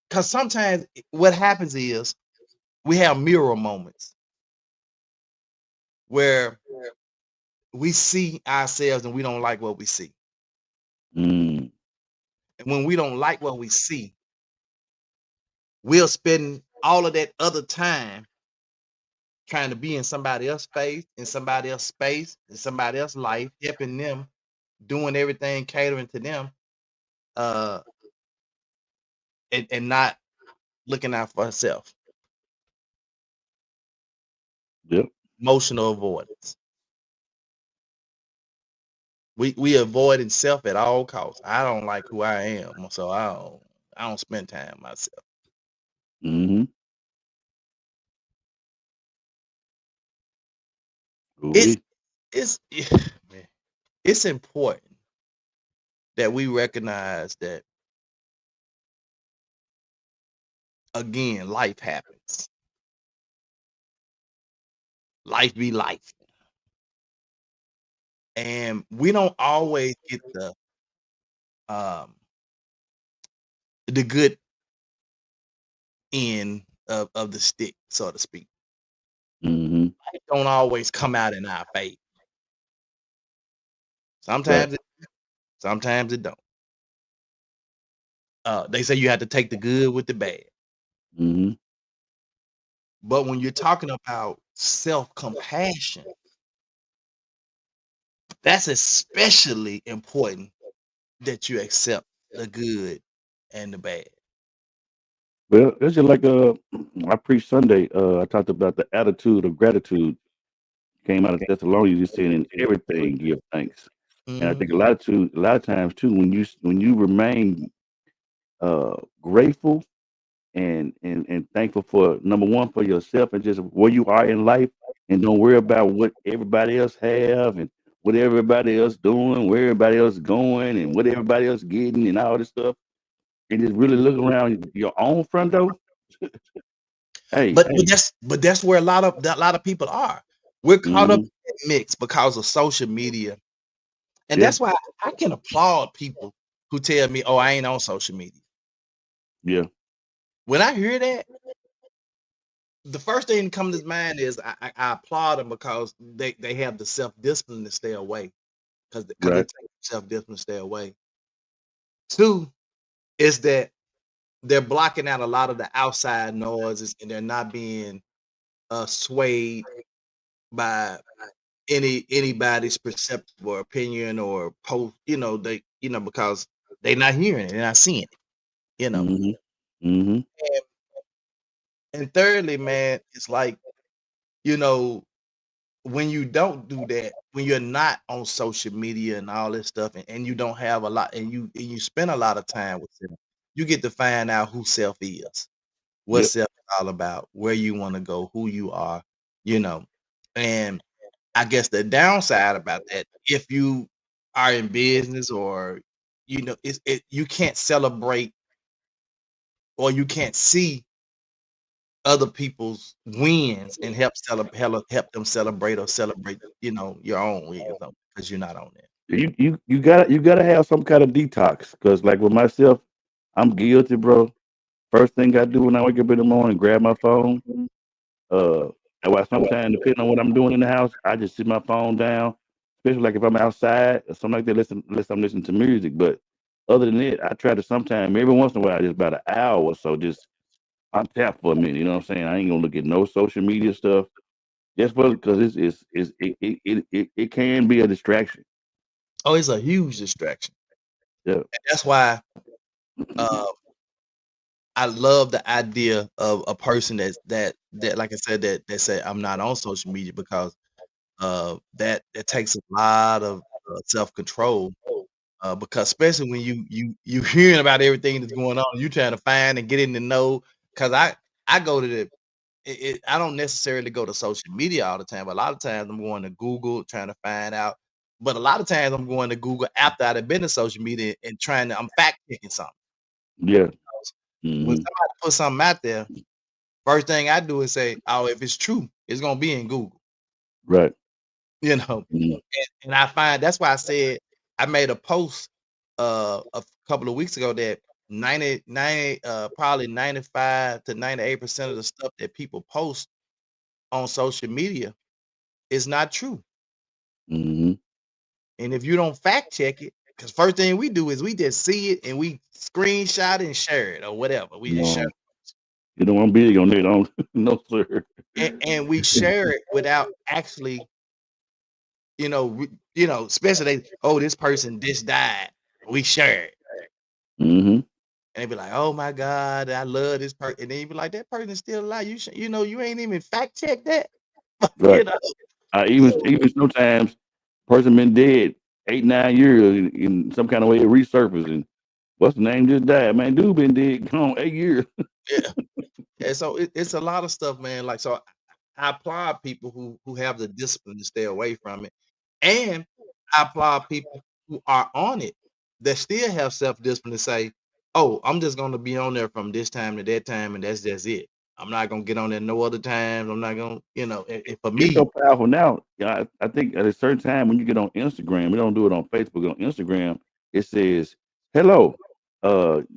because sometimes what happens is we have mirror moments where we see ourselves and we don't like what we see. Mm, And when we don't like what we see, we'll spend all of that other time trying to be in somebody else's face, in somebody else's space, in somebody else's life, helping them, doing everything, catering to them, uh, and not looking out for herself. yep. Emotional avoidance. We avoiding self at all costs. I don't like who I am, so I don't spend time myself. Mm-hmm. It's Ooh-wee. it's man, it's important that we recognize that again, life happens. Life be life. And we don't always get um the good end of the stick, so to speak. Mm-hmm. Life don't always come out in our favor. Right. Sometimes it don't. They say you have to take the good with the bad. Mm-hmm. But when you're talking about self-compassion, that's especially important that you accept the good and the bad. Well, it's just like I preached Sunday. I talked about the attitude of gratitude. Came out of Thessalonians. You said in everything give thanks. And I Mhm. think a lot of times too, when you remain grateful and thankful for number one for yourself and just where you are in life, and don't worry about what everybody else have and what everybody else doing, where everybody else going, and what everybody else getting, and all this stuff, and just really look around your own front door. Hey, But that's where a lot of people are. We're caught up mm-hmm, in that mix because of social media. And yeah, that's why I can applaud people who tell me, "Oh, I ain't on social media." yeah, When I hear that, the first thing that comes to mind is I applaud them because they have the self-discipline to stay away because right, it takes self-discipline to stay away. Two is that they're blocking out a lot of the outside noises and they're not being swayed by anybody's perceptive or opinion or post, because they're not hearing it, they're not seeing it. mm-hmm, mm-hmm, And thirdly, man, it's like, you know, when you don't do that, when you're not on social media and all this stuff, and you don't have a lot, and you spend a lot of time with them, you get to find out who self is, what yep, self is all about, where you want to go, who you are, you know. And I guess the downside about that, if you are in business or you can't celebrate or you can't see other people's wins and help them celebrate or celebrate, your own wins because you're not on there. You gotta have some kind of detox. Because like with myself, I'm guilty, bro. First thing I do when I wake up in the morning, grab my phone. Uh, and while sometimes depending on what I'm doing in the house, I just sit my phone down. Especially like if I'm outside or something like that, unless I'm listening to music. But other than that, I try to sometime every once in a while, just about an hour or so, just untap for a minute. You know what I'm saying? I ain't gonna look at no social media stuff. Just because it can be a distraction. Oh, it's a huge distraction. Yeah. And that's why I love the idea of a person that like I said, that say I'm not on social media, because that takes a lot of self control. Because especially when you hearing about everything that's going on, you trying to find and get in the know. Because I go to I don't necessarily go to social media all the time, but a lot of times I'm going to Google trying to find out. But a lot of times I'm going to Google after I've been to social media and I'm fact checking something. Yeah. When Hmm. somebody puts something out there, first thing I do is say, "Oh, if it's true, it's gonna be in Google." Right. You know, Mhm. and I find that's why I said I made a post a couple of weeks ago that 90 probably 95 to 98% of the stuff that people post on social media is not true. Mhm. And if you don't fact check it, because first thing we do is we just see it and we screenshot it and share it or whatever. We just share No, you know I'm big on that. On no sir. it, and we share it without actually, especially this person just died. We share it. Mhm. And they be like, "Oh my God, I love this person." And then you be like, "That person is still alive. You ain't even fact check that." you Right. know. I even So even sometimes person been dead 8 9 years in some kind of way it resurfaces and what's the name just died man dude been dead come on 8 years. yeah, yeah. So it's a lot of stuff, man. Like, so I applaud people who have the discipline to stay away from it, and I applaud people who are on it that still have self discipline to say, "Oh, I'm just gonna be on there from this time to that time, and that's just it. I'm not gonna get on there no other times. I'm not gonna, and for It's me, so powerful now. Yeah, I think at a certain time when you get on Instagram, we don't do it on Facebook. On Instagram, it says, "Hello,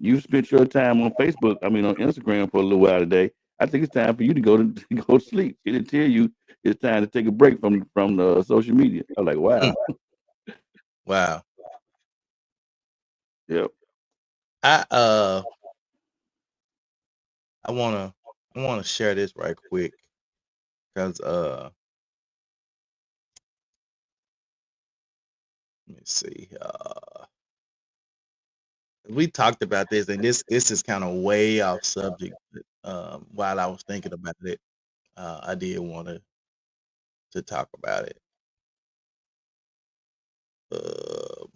you spent your time on Facebook. I mean on Instagram for a little while today. I think it's time for you to go to go to sleep." It'll tell you it's time to take a break from the social media. I'm like, mm, wow, wow. yep. I I wanna share this right quick because let me see. We talked about this, and this is kind of way off subject. But while I was thinking about it, I did want to talk about it. Uh,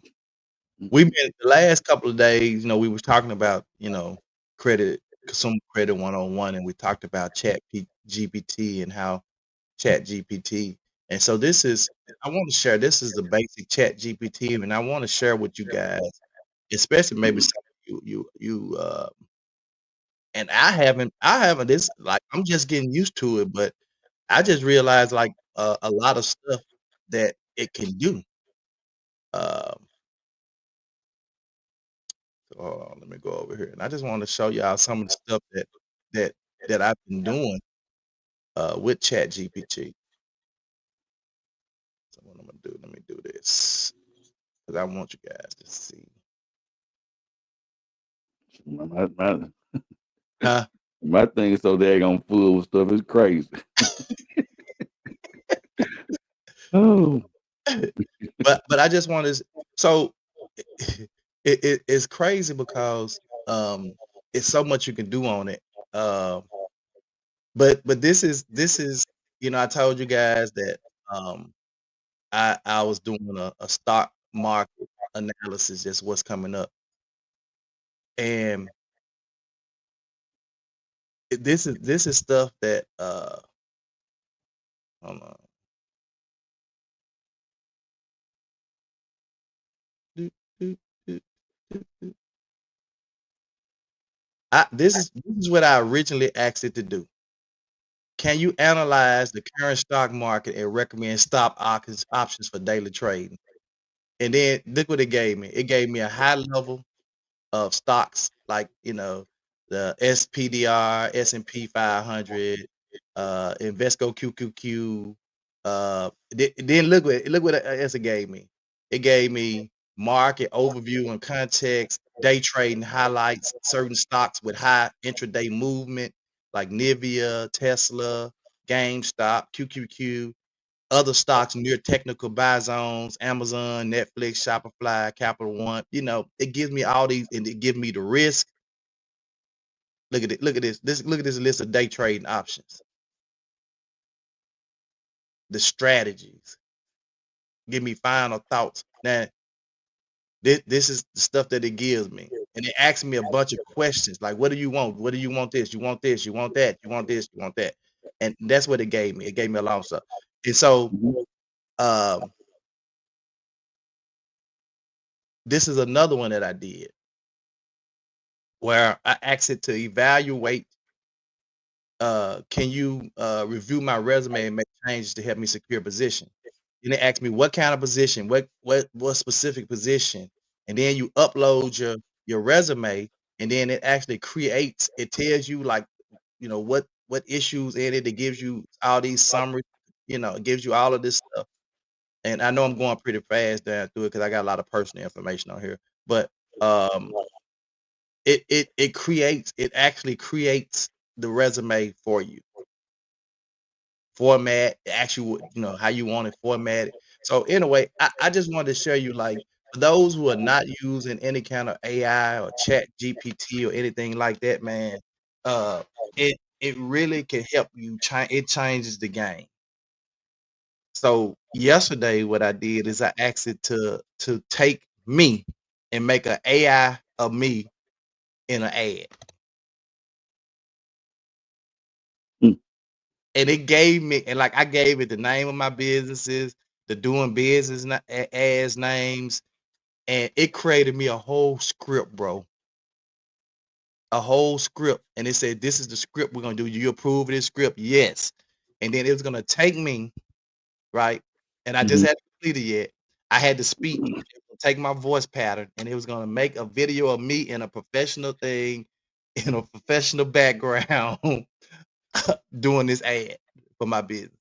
we've been the last couple of days. We were talking about credit, consumer credit 101, and we talked about GPT and how Chat GPT. And so I want to share. This is the basic Chat GPT, and I want to share with you guys, especially maybe some of you. And I haven't this like I'm just getting used to it, but I just realized like a lot of stuff that it can do. Um, so hold on, let me go over here, and I just want to show y'all some of the stuff that that I've been doing with Chat GPT. So what I'm gonna do? Let me do this because I want you guys to see. My Huh? my thing is so daggone full with stuff. It's crazy. Oh, But I just want to. So it's crazy because it's so much you can do on it. Um, but this is I told you guys that um I was doing a stock market analysis, just what's coming up, and this is stuff that hold on. Do, do, do, do. This is what I originally asked it to do. can you analyze the current stock market and recommend stop options for daily trading? And then look what it gave me. It gave me a high level of stocks like, the SPDR, S&P 500, Invesco QQQ. Then look what it gave me. It gave me market overview and context, day trading highlights, certain stocks with high intraday movement like Nvidia, Tesla, GameStop, QQQ, other stocks near technical buy zones, Amazon, Netflix, Shopify, Capital One. It gives me all these, and it gives me the risk. Look at it. Look at this. Look at this list of day trading options. The strategies. Give me final thoughts. Now, this is the stuff that it gives me. And it asks me a bunch of questions like, what do you want? What do you want this? You want this? You want that? You want this? You want that? And that's what it gave me. It gave me a lot of stuff. And so this is another one that I did where I asked it to evaluate. Can you review my resume and make changes to help me secure a position? And it asked me what kind of position, what specific position, and then you upload your resume, and then it actually creates. It tells you like, what issues in it. It gives you all these summaries. It gives you all of this stuff. And I know I'm going pretty fast down through it because I got a lot of personal information on here. But it actually creates the resume for you. Format, actual, how you want it formatted. So anyway, I just wanted to show you, like, for those who are not using any kind of AI or Chat GPT or anything like that, man, it really can help you it changes the game. So yesterday, what I did is I asked it to take me and make an AI of me in an ad. And it gave me, and like I gave it the name of my businesses, the doing business as names, and it created me a whole script, bro. A whole script. And it said, this is the script we're gonna do. You approve of this script? Yes. And then it was gonna take me, right? And I just hadn't completed yet. I had to speak, take my voice pattern, and it was gonna make a video of me in a professional thing, in a professional background, doing this ad for my business.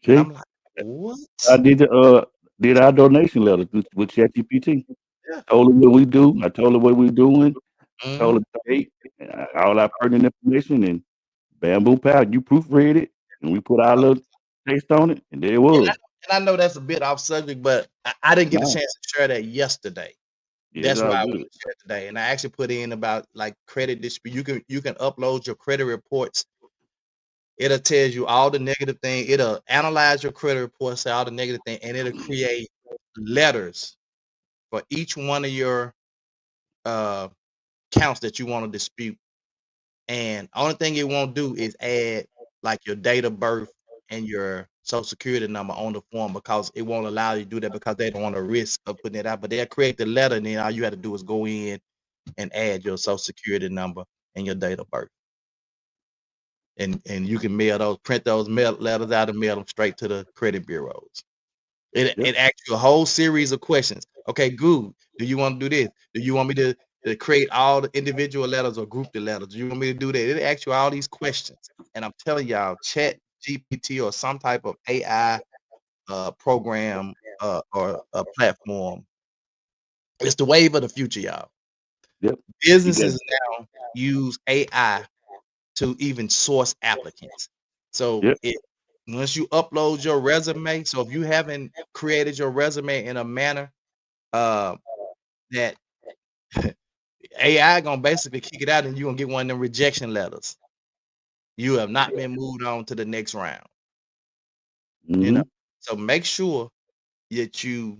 And I'm like, what? I did our donation letter with ChatGPT. Yeah. Told her what we do. I told her what we're doing. Mhm. Told her the date, all our pertinent information, and bam, boom, pow. You proofread it, and we put our little taste on it, and there it was. And I know that's a bit off subject, but I didn't get a chance to share that yesterday. Yeah, That's it's why all I good. want to share today. And I actually put in about like credit dispute. You can upload your credit reports. It'll tell you all the negative thing. It'll analyze your credit reports, say all the negative thing, and it'll create letters for each one of your counts that you want to dispute. And only thing it won't do is add like your date of birth and your social security number on the form, because it won't allow you to do that because they don't want to risk of putting it out. But they'll create the letter, and then all you have to do is go in and add your social security number and your date of birth. And you can print those letters out and mail them straight to the credit bureaus. It asks you a whole series of questions. Okay, good. Do you want to do this? Do you want me to create all the individual letters or group the letters? Do you want me to do that? It asks you all these questions. And I'm telling y'all, Chat GPT or some type of AI program or a platform, it's the wave of the future, y'all. Yep. Businesses now use AI to even source applicants. So once you upload your resume, so if you haven't created your resume in a manner that AI gonna basically kick it out, and you're gonna get one of them rejection letters. You have not been moved on to the next round. So make sure that you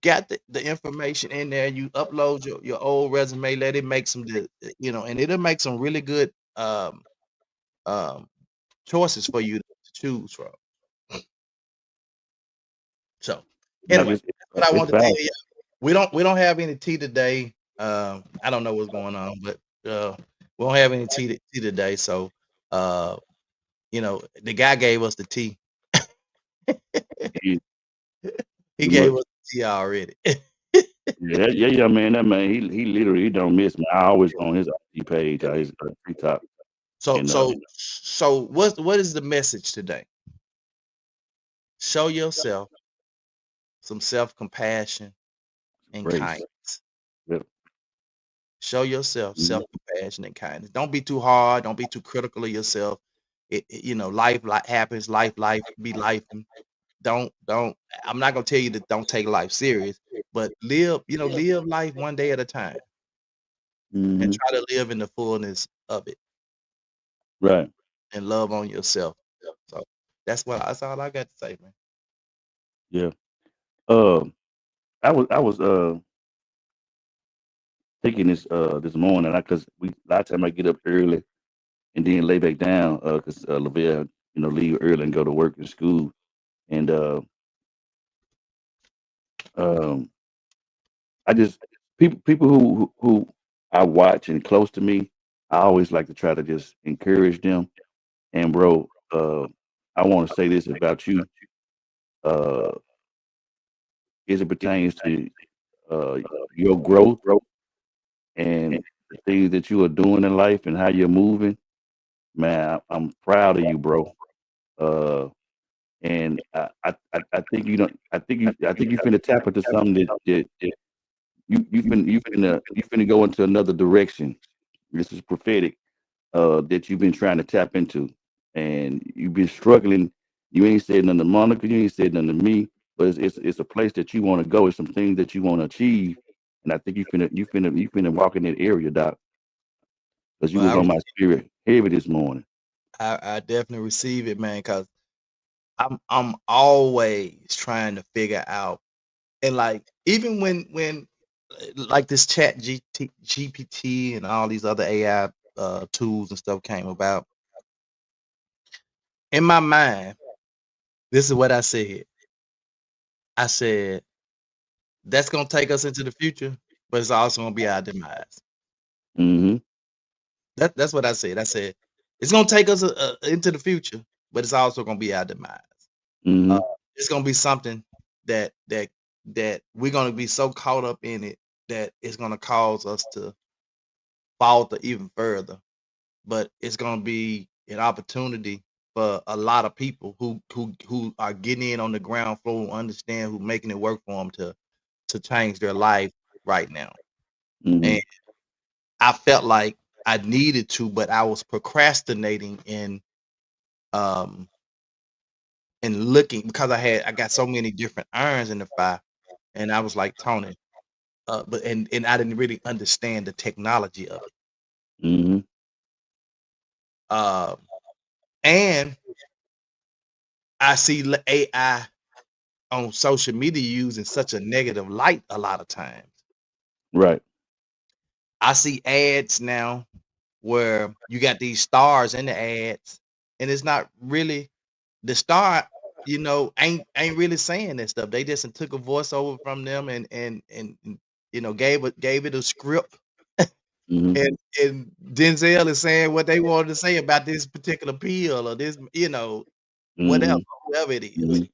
got the information in there. You upload your old resume, let it make some, and it'll make some really good choices for you to choose from. So anyway, that's what I want to tell you. We don't have any tea today. I don't know what's going on, but we don't have any tea today. So Uh, the guy gave us the tea. He He too gave much. us the tea already. Yeah, man. That man, he literally he don't miss me. I always go on his IG page, his TikTok, So and so so what is the message today? Show yourself some self-compassion and grace. kindness. Yep. Show yourself Mhm. self-compassion and kindness. Don't be too hard. Don't be too critical of yourself. Life happens. Life be life. Don't. I'm not gonna tell you that don't take life serious, but live life one day at a time and Mhm. try to live in the fullness of it Right. and love on yourself. So that's all I got to say, man. Yeah. Um, I was thinking this morning, because a lot of time I get up early and then lay back down, because Lavelle, leave early and go to work and school, and um, I just people who I watch and close to me, I always like to try to just encourage them. And bro, I want to say this about you, uh, as it pertains to uh your growth and the things that you are doing in life and how you're moving. Man, I'm proud of you, bro. Uh, and I think you don't. I think you finna tap into something that you finna go into another direction. This is prophetic. That you've been trying to tap into, and you've been struggling. You ain't said nothing to Monica. You ain't said nothing to me. But it's a place that you want to go. It's some things that you want to achieve, and I think you finna walk in that area, Doc, because you was Well, on my spirit heavy this morning. I definitely receive it, man, because I'm always trying to figure out, and like even when like this GPT and all these other AI tools and stuff came about, in my mind, this is what I said. I said that's gonna take us into the future, but it's also gonna be our demise. Mm-hmm. That's what I said. I said it's gonna take us into the future, but it's also gonna be our demise. Uh, Mm-hmm. it's gonna be something that that that we're gonna be so caught up in it that it's gonna cause us to falter even further. But it's gonna be an opportunity for a lot of people who are getting in on the ground floor, who understand, who making it work for them to change their life right now. Mm-hmm. And I felt like I needed to, but I was procrastinating um in looking because I got so many different irons in the fire, and I was like, Tony, but and I didn't really understand the technology of it. Mm-hmm. Um, and I see AI on social media used in such a negative light a lot of times. Right. I see ads now where you got these stars in the ads, and it's not really the star, ain't really saying that stuff. They just took a voiceover from them and gave it a script, Mm-hmm. and Denzel is saying what they wanted to say about this particular pill or this, whatever, Mm-hmm. whoever it is. Mm-hmm.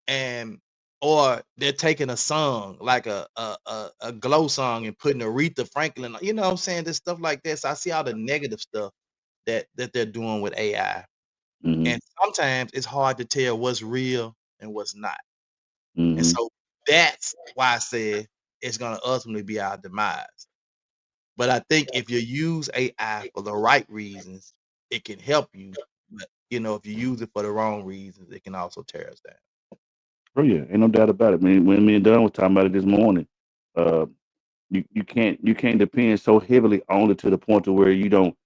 And or they're taking a song like a glow song and putting Aretha Franklin, what I'm saying, this stuff like this. I see all the negative stuff that they're doing with AI. Mm-hmm. And sometimes it's hard to tell what's real and what's not. And Mm-hmm. so that's why I said it's gonna ultimately be our demise. But I think if you use AI for the right reasons, it can help you. But if you use it for the wrong reasons, it can also tear us down. Oh yeah, ain't no doubt about it. When me and Don was talking about it this morning, uh, you can't depend so heavily on it to the point to where you don't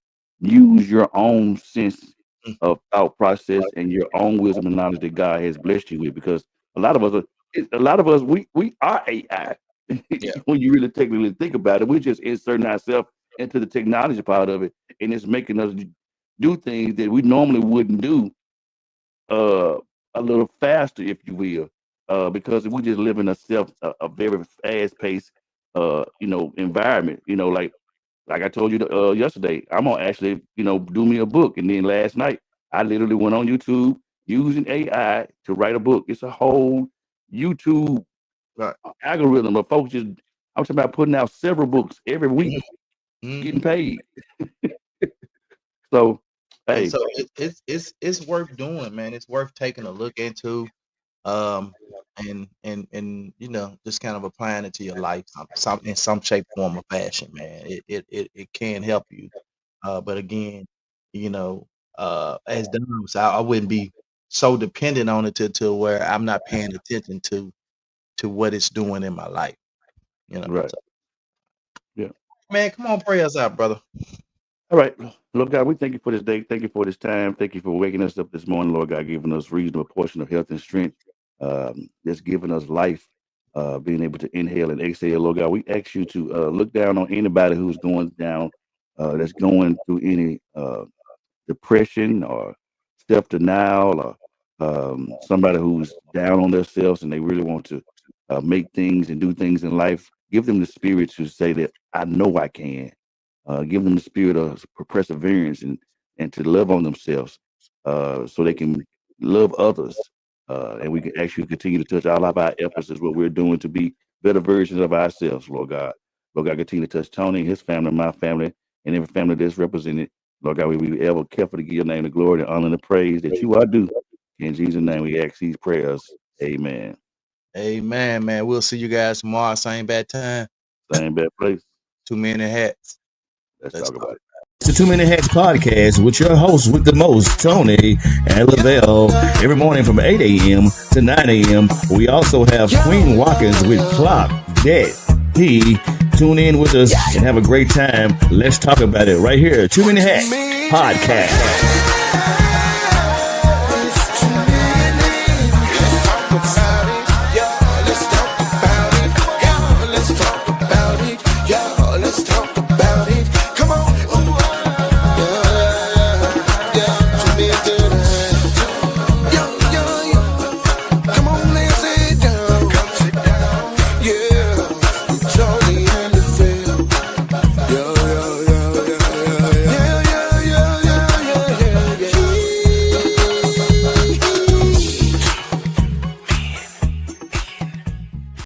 use your own sense Mm, of thought process and your own wisdom and knowledge that God has blessed you with. Because a lot of us, we are AI. yeah. When you really technically think about it, we're just inserting ourselves into the technology part of it, and it's making us do things that we normally wouldn't do, uh, a little faster, if you will, because we just live in a very fast paced, environment. Like like I told you yesterday, I'm gonna actually, do me a book. And then last night, I literally went on YouTube using AI to write a book. It's a whole YouTube Right. algorithm of folks I'm talking about putting out several books every week, Mhm. getting paid. So, And hey, so it's worth doing, man. It's worth taking a look into, and just kind of applying it to your life, in some shape, form, or fashion, man. It can help you, but again, as Dom said, I wouldn't be so dependent on it to where I'm not paying attention to what it's doing in my life. right. So, Yeah. man, come on, pray us out, brother. All right. Lord God, we thank you for this day. Thank you for this time. Thank you for waking us up this morning, Lord God, giving us reasonable portion of health and strength. Just giving us life, being able to inhale and exhale, Lord God. We ask you to look down on anybody who's going down, that's going through any depression or self-denial, or somebody who's down on themselves and they really want to make things and do things in life. Give them the spirit to say that I know I can. Give them the spirit of perseverance and to love on themselves, so they can love others. And we can actually continue to touch all of our efforts is what we're doing to be better versions of ourselves, Lord God. Lord God, continue to touch Tony, his family, my family, and every family that's represented. Lord God, we be ever careful to give your name the glory, the honor, and the praise that you are due. In Jesus' name, we ask these prayers. Amen. Amen, man. We'll see you guys tomorrow, same bad time. Same bad place. Too many hats. Let's Let's talk about it. The 2 Minute Hacks Podcast with your host with the most, Tony and Lavelle. Every morning from 8 a.m. to 9 a.m. We also have Queen Watkins with Clock That He. Tune in with us and have a great time. Let's talk about it right here. 2 Minute Hacks Podcast.